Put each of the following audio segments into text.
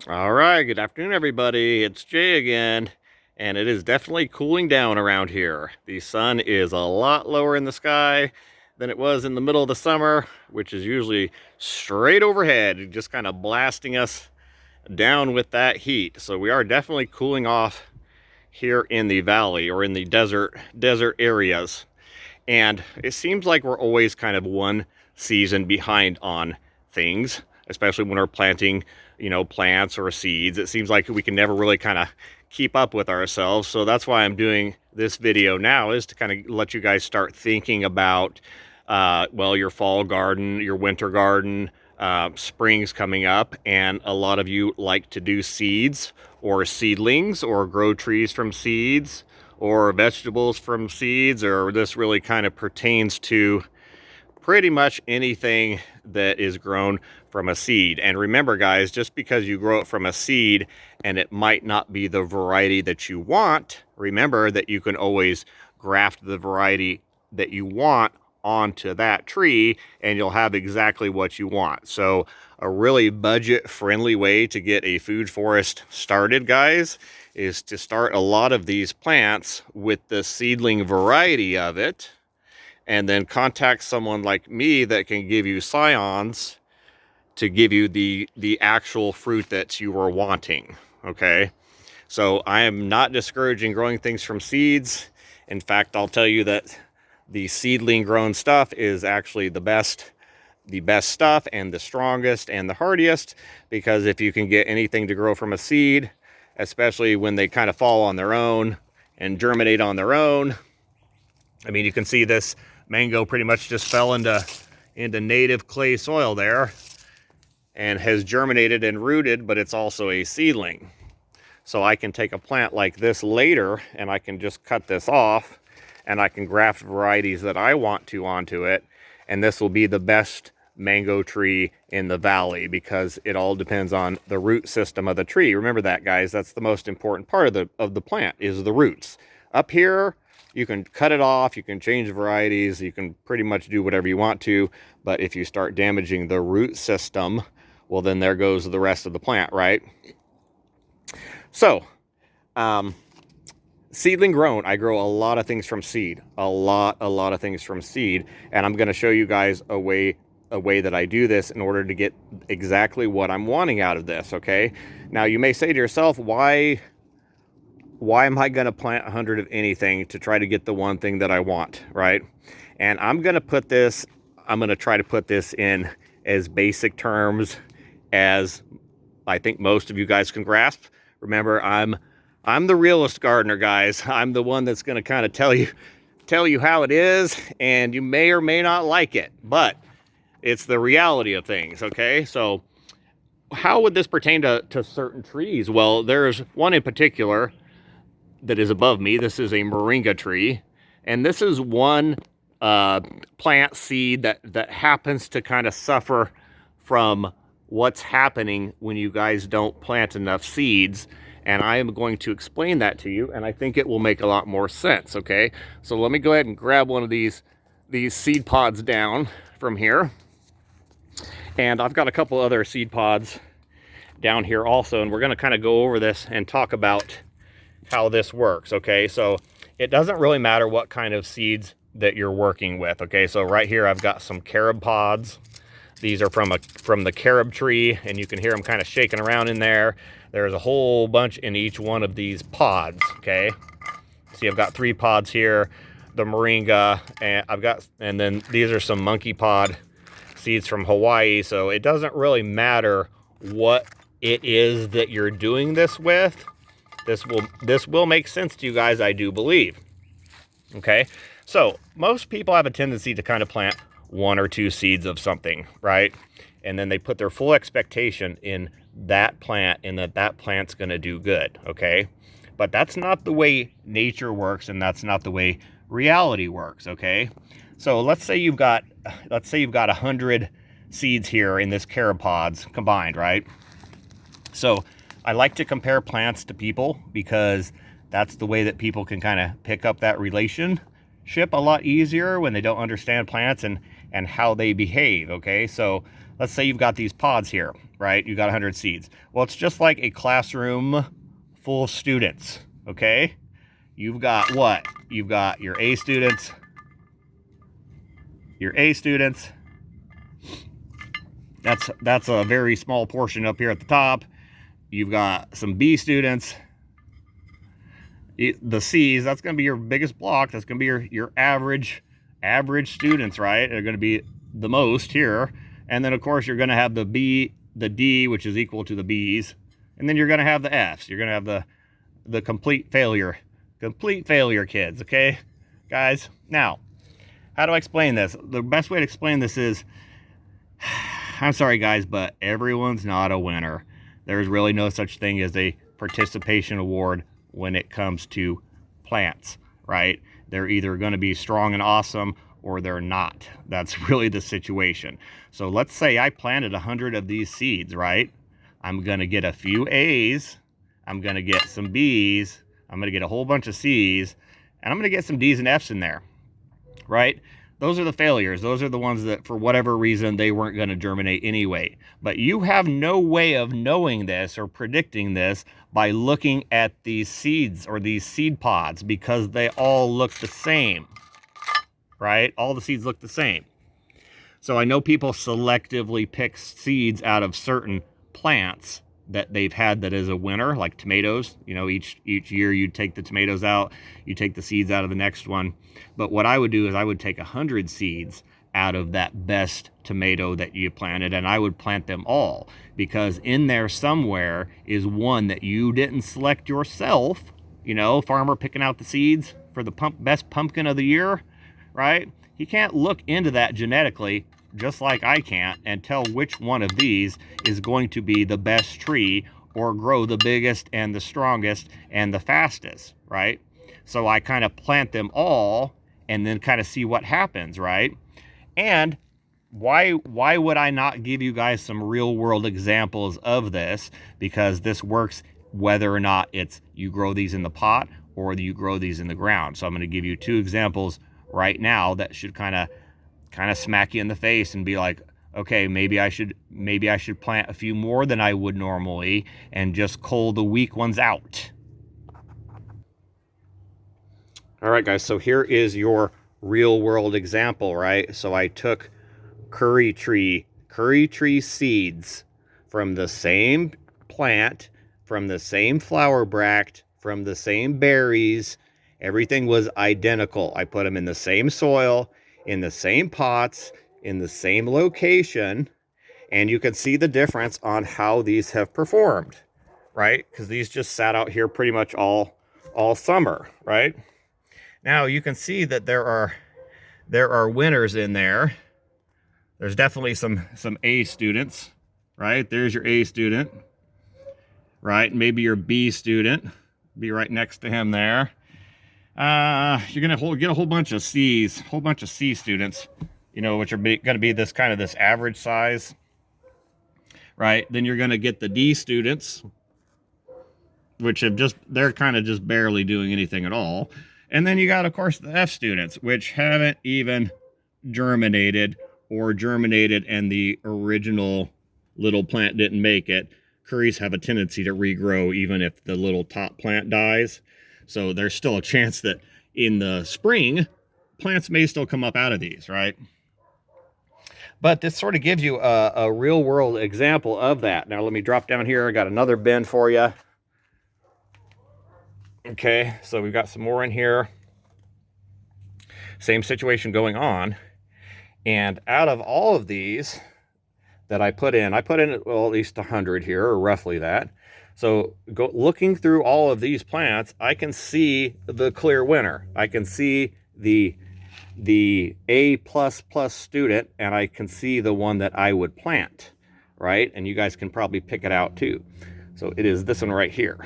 All right, good afternoon, everybody. It's Jay again, and it is definitely cooling down around here. The sun is a lot lower in the sky than it was in the middle of the summer, which is usually straight overhead, just kind of blasting us down with that heat. So we are definitely cooling off here in the valley or in the desert areas. And it seems like we're always kind of one season behind on things, especially when we're planting, plants or seeds. It seems like we can never really kind of keep up with ourselves. So that's why I'm doing this video now, is to kind of let you guys start thinking about, well, your fall garden, your winter garden, spring's coming up, and a lot of you like to do seeds or seedlings or grow trees from seeds or vegetables from seeds, or this really kind of pertains to pretty much anything that is grown from a seed. And remember, guys, just because you grow it from a seed and it might not be the variety that you want, remember that you can always graft the variety that you want onto that tree and you'll have exactly what you want. So a really budget friendly way to get a food forest started, guys, is to start a lot of these plants with the seedling variety of it, and then contact someone like me that can give you scions to give you the actual fruit that you are wanting. Okay, so I am not discouraging growing things from seeds. In fact, I'll tell you that the seedling grown stuff is actually the best stuff and the strongest and the hardiest, because if you can get anything to grow from a seed, especially when they kind of fall on their own and germinate on their own. I mean, you can see this mango pretty much just fell into native clay soil there and has germinated and rooted, but it's also a seedling. So I can take a plant like this later and I can just cut this off and I can graft varieties that I want to onto it, and this will be the best mango tree in the valley, because it all depends on the root system of the tree. Remember that, guys. That's the most important part of the plant, is the roots. Up here, you can cut it off, you can change varieties, you can pretty much do whatever you want to, but if you start damaging the root system, well, then there goes the rest of the plant, right? So, seedling grown, I grow a lot of things from seed, a lot of things from seed, and I'm going to show you guys a way that I do this in order to get exactly what I'm wanting out of this. Okay, now you may say to yourself, why am I going to plant 100 of anything to try to get the one thing that I want, right? And I'm going to try to put this in as basic terms as I think most of you guys can grasp. Remember, I'm the realist gardener, guys. I'm the one that's going to kind of tell you how it is, and you may or may not like it, but it's the reality of things. Okay, so how would this pertain to certain trees? Well, there's one in particular that is above me. This is a moringa tree, and this is one plant seed that happens to kind of suffer from what's happening when you guys don't plant enough seeds, and I am going to explain that to you, and I think it will make a lot more sense. Okay, so let me go ahead and grab one of these seed pods down from here, and I've got a couple other seed pods down here also, and we're going to kind of go over this and talk about how this works. Okay, so it doesn't really matter what kind of seeds that you're working with. Okay, so right here I've got some carob pods. These are from the carob tree, and you can hear them kind of shaking around in there. There's a whole bunch in each one of these pods. Okay, see, I've got 3 pods here, the moringa, and then these are some monkey pod seeds from Hawaii. So it doesn't really matter what it is that you're doing this with. This will make sense to you guys, I do believe. Okay, so most people have a tendency to kind of plant 1 or 2 seeds of something, right? And then they put their full expectation in that plant, and that plant's going to do good. Okay, but that's not the way nature works, and that's not the way reality works. Okay, so let's say you've got 100 seeds here in this carob pods combined, right? So I like to compare plants to people, because that's the way that people can kind of pick up that relationship a lot easier when they don't understand plants and how they behave. Okay, so let's say you've got these pods here, right? You got 100 seeds. Well, it's just like a classroom full of students, okay? You've got what? You've got your A students, that's a very small portion up here at the top. You've got some B students. The C's, that's going to be your biggest block. That's going to be your average students, right? They're going to be the most here. And then, of course, you're going to have the B, the D, which is equal to the B's. And then you're going to have the F's. You're going to have the complete failure kids, okay, guys? Now, how do I explain this? The best way to explain this is, I'm sorry, guys, but everyone's not a winner. There's really no such thing as a participation award when it comes to plants, right? They're either going to be strong and awesome or they're not. That's really the situation. So let's say I planted 100 of these seeds, right? I'm going to get a few A's. I'm going to get some B's. I'm going to get a whole bunch of C's. And I'm going to get some D's and F's in there, right? Those are the failures. Those are the ones that, for whatever reason, they weren't going to germinate anyway. But you have no way of knowing this or predicting this by looking at these seeds or these seed pods, because they all look the same, right? All the seeds look the same. So I know people selectively pick seeds out of certain plants that they've had that is a winner, like tomatoes. You know, each year you take the tomatoes out, you take the seeds out of the next one. But what I would do is I would take 100 seeds out of that best tomato that you planted, and I would plant them all, because in there somewhere is one that you didn't select yourself. You know, farmer picking out the seeds for the best pumpkin of the year, right? He can't look into that genetically, just like I can't, and tell which one of these is going to be the best tree or grow the biggest and the strongest and the fastest, right? So I kind of plant them all and then kind of see what happens, right? And why would I not give you guys some real world examples of this? Because this works whether or not it's you grow these in the pot or you grow these in the ground. So I'm going to give you 2 examples right now that should kind of smack you in the face and be like, okay, maybe I should plant a few more than I would normally and just cull the weak ones out. All right, guys, so here is your real world example, right? So I took curry tree seeds from the same plant, from the same flower bract, from the same berries. Everything was identical. I put them in the same soil, in the same pots, in the same location, and you can see the difference on how these have performed, right? Because these just sat out here pretty much all summer, right? Now you can see that there are winners in there. There's definitely some A students, right? There's your A student, right? Maybe your B student, be right next to him there. You're gonna get a whole bunch of C students, you know, which are gonna be this kind of this average size, right? Then you're gonna get the D students, which they're kind of just barely doing anything at all. And then you got, of course, the F students, which haven't even germinated and the original little plant didn't make it. Curries have a tendency to regrow even if the little top plant dies. So there's still a chance that in the spring, plants may still come up out of these, right? But this sort of gives you a real world example of that. Now let me drop down here. I got another bin for you. Okay, so we've got some more in here. Same situation going on. And out of all of these that I put in, well, at least 100 here, or roughly that. So looking through all of these plants, I can see the clear winner. I can see the A++ student, and I can see the one that I would plant, right? And you guys can probably pick it out too. So it is this one right here.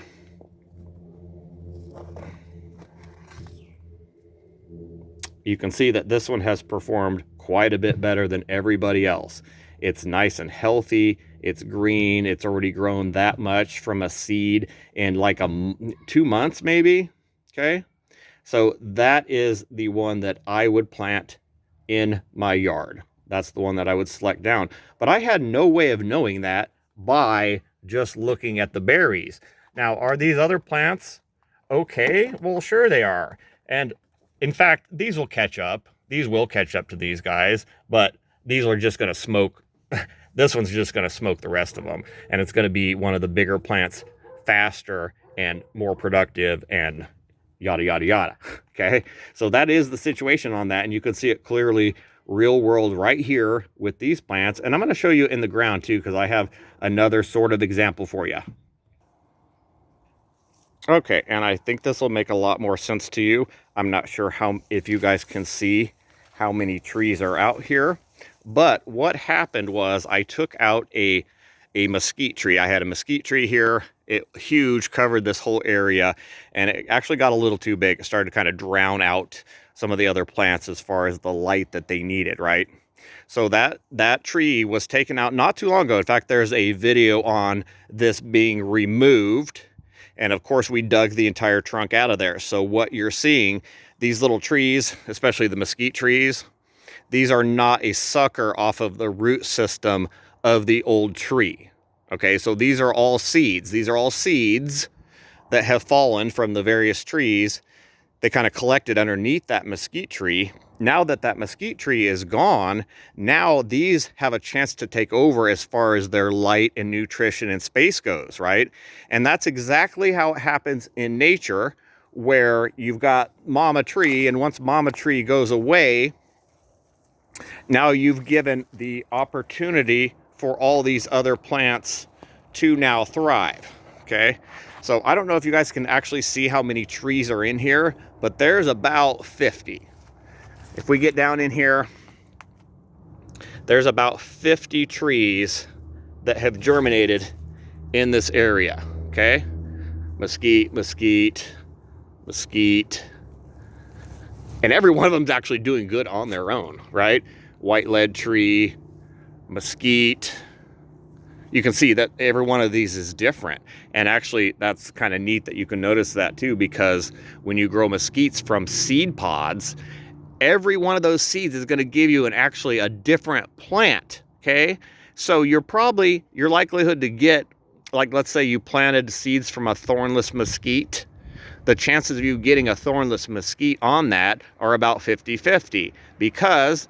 You can see that this one has performed quite a bit better than everybody else. It's nice and healthy. It's green. It's already grown that much from a seed in like 2 months maybe. Okay. So that is the one that I would plant in my yard. That's the one that I would select down. But I had no way of knowing that by just looking at the berries. Now, are these other plants okay? Well, sure they are. And in fact, these will catch up. These will catch up to these guys, but these are just going to smoke. This one's just going to smoke the rest of them. And it's going to be one of the bigger plants faster and more productive and yada, yada, yada. Okay. So that is the situation on that. And you can see it clearly real world right here with these plants. And I'm going to show you in the ground too, because I have another sort of example for you. Okay, and I think this will make a lot more sense to you. I'm not sure if you guys can see how many trees are out here, but what happened was I took out a mesquite tree. I had a mesquite tree here. It huge, covered this whole area, and it actually got a little too big. It started to kind of drown out some of the other plants as far as the light that they needed, right? So that tree was taken out not too long ago. In fact, there's a video on this being removed. And of course, we dug the entire trunk out of there. So what you're seeing, these little trees, especially the mesquite trees, these are not a sucker off of the root system of the old tree. Okay, so these are all seeds. These are all seeds that have fallen from the various trees. They kind of collected underneath that mesquite tree. Now that that mesquite tree is gone, now these have a chance to take over as far as their light and nutrition and space goes, right? And that's exactly how it happens in nature, where you've got mama tree, and once mama tree goes away, now you've given the opportunity for all these other plants to now thrive, okay? So I don't know if you guys can actually see how many trees are in here, but there's about 50. If we get down in here, there's about 50 trees that have germinated in this area, okay? Mesquite, mesquite, mesquite. And every one of them's actually doing good on their own, right? White lead tree, mesquite. You can see that every one of these is different. And actually, that's kind of neat that you can notice that too, because when you grow mesquites from seed pods, every one of those seeds is going to give you actually a different plant, okay? So your likelihood to get, like let's say you planted seeds from a thornless mesquite, the chances of you getting a thornless mesquite on that are about 50-50, because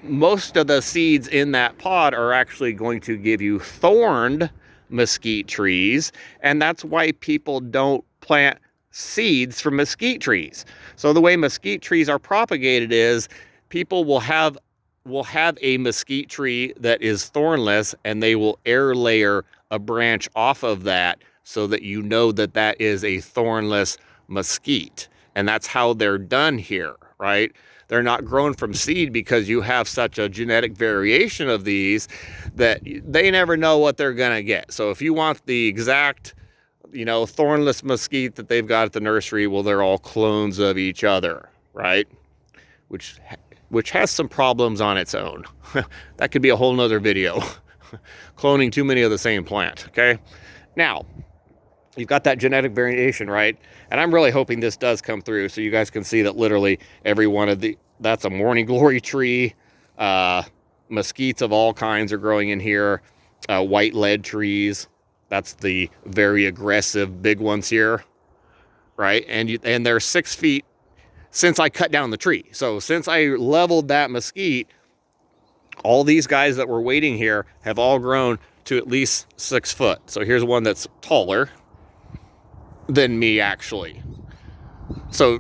most of the seeds in that pod are actually going to give you thorned mesquite trees, and that's why people don't plant seeds from mesquite trees. So the way mesquite trees are propagated is people will have a mesquite tree that is thornless, and they will air layer a branch off of that so that you know that that is a thornless mesquite. And that's how they're done here, right? They're not grown from seed because you have such a genetic variation of these that they never know what they're gonna get. So if you want the exact, thornless mesquite that they've got at the nursery, well, they're all clones of each other, right? Which has some problems on its own. That could be a whole nother video. Cloning too many of the same plant, okay? Now, you've got that genetic variation, right? And I'm really hoping this does come through so you guys can see that literally every one of that's a morning glory tree. Mesquites of all kinds are growing in here. White lead trees. That's the very aggressive big ones here, right? And they're 6 feet since I cut down the tree. So since I leveled that mesquite, all these guys that were waiting here have all grown to at least 6 foot. So here's one that's taller than me, actually. So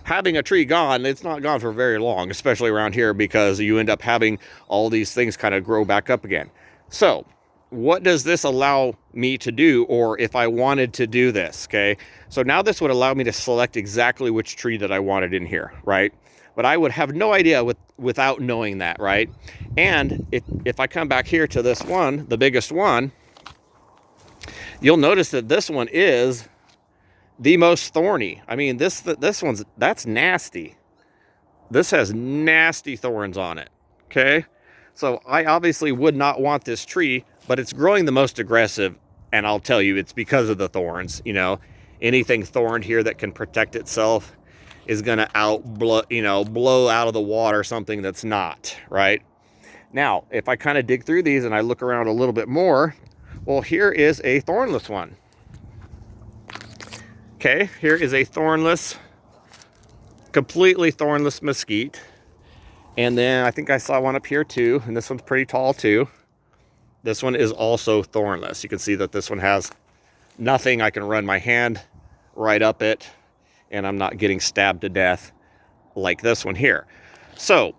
having a tree gone, it's not gone for very long, especially around here, because you end up having all these things kind of grow back up again. So what does this allow me to do, or if I wanted to do this, okay? So now this would allow me to select exactly which tree that I wanted in here, right? But I would have no idea without knowing that, right? And if I come back here to this one, the biggest one, you'll notice that this one is the most thorny. I mean, that's nasty. This has nasty thorns on it, okay? So I obviously would not want this tree, but it's growing the most aggressive, and I'll tell you, it's because of the thorns. Anything thorned here that can protect itself is gonna blow out of the water something that's not, right? Now, if I kind of dig through these and I look around a little bit more, Well, here is a thornless one. Okay, here is a thornless, completely thornless mesquite. And then I think I saw one up here too, and this one's pretty tall too. This one is also thornless. You can see that this one has nothing. I can run my hand right up it, and I'm not getting stabbed to death like this one here. So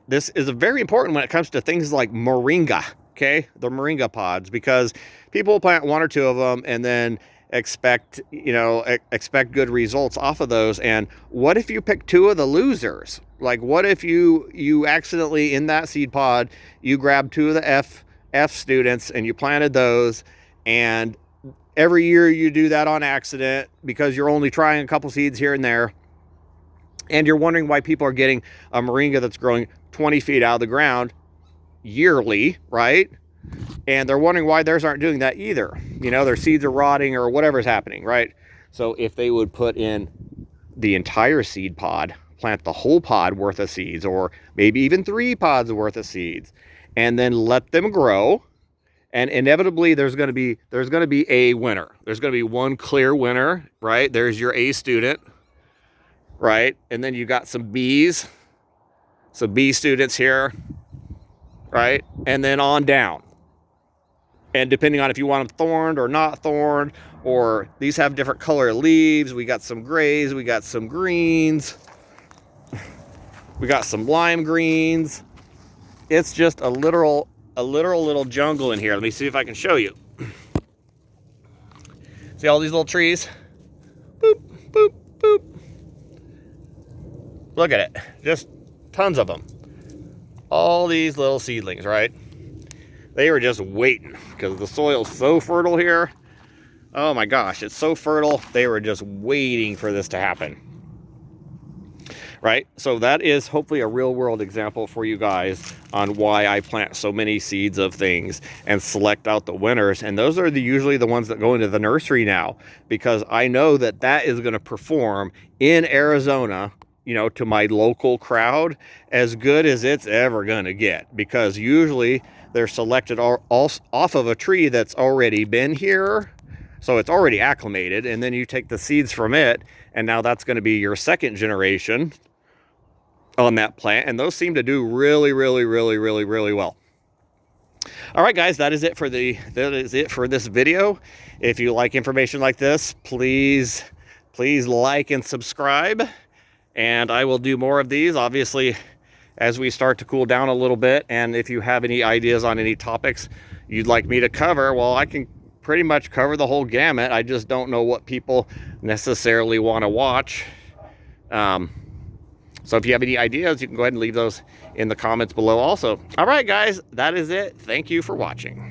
this is very important when it comes to things like moringa, okay? The moringa pods, because people plant one or two of them and then expect good results off of those. And what if you pick two of the losers? Like, what if you accidentally, in that seed pod, you grabbed two of the F students and you planted those, and every year you do that on accident because you're only trying a couple seeds here and there, and you're wondering why people are getting a moringa that's growing 20 feet out of the ground yearly, right? And they're wondering why theirs aren't doing that either. You know, their seeds are rotting or whatever's happening, right? So if they would put in the entire seed pod, plant the whole pod worth of seeds, or maybe even 3 pods worth of seeds, and then let them grow, and inevitably there's going to be a winner. There's going to be one clear winner, right? There's your A student, right? And then you got some B's, some B students here, right? And then on down. And depending on if you want them thorned or not thorned, or these have different color leaves. We got some grays, we got some greens, we got some lime greens. It's just a literal little jungle in here. Let me see if I can show you. See all these little trees? Boop, boop, boop. Look at it, just tons of them. All these little seedlings, right? They were just waiting because the soil's so fertile here. Oh my gosh, it's so fertile. They were just waiting for this to happen. Right? So that is hopefully a real world example for you guys on why I plant so many seeds of things and select out the winners. And those are usually the ones that go into the nursery now, because I know that that is going to perform in Arizona, you know, to my local crowd as good as it's ever going to get, because usually they're selected off of a tree that's already been here. So it's already acclimated, and then you take the seeds from it, and now that's going to be your second generation on that plant. And those seem to do really, really, really, really, really well. All right, guys, that is it for this video. If you like information like this, please like and subscribe, and I will do more of these, obviously, as we start to cool down a little bit. And if you have any ideas on any topics you'd like me to cover, well, I can pretty much cover the whole gamut. I just don't know what people necessarily want to watch. So if you have any ideas, you can go ahead and leave those in the comments below also. All right, guys, that is it. Thank you for watching.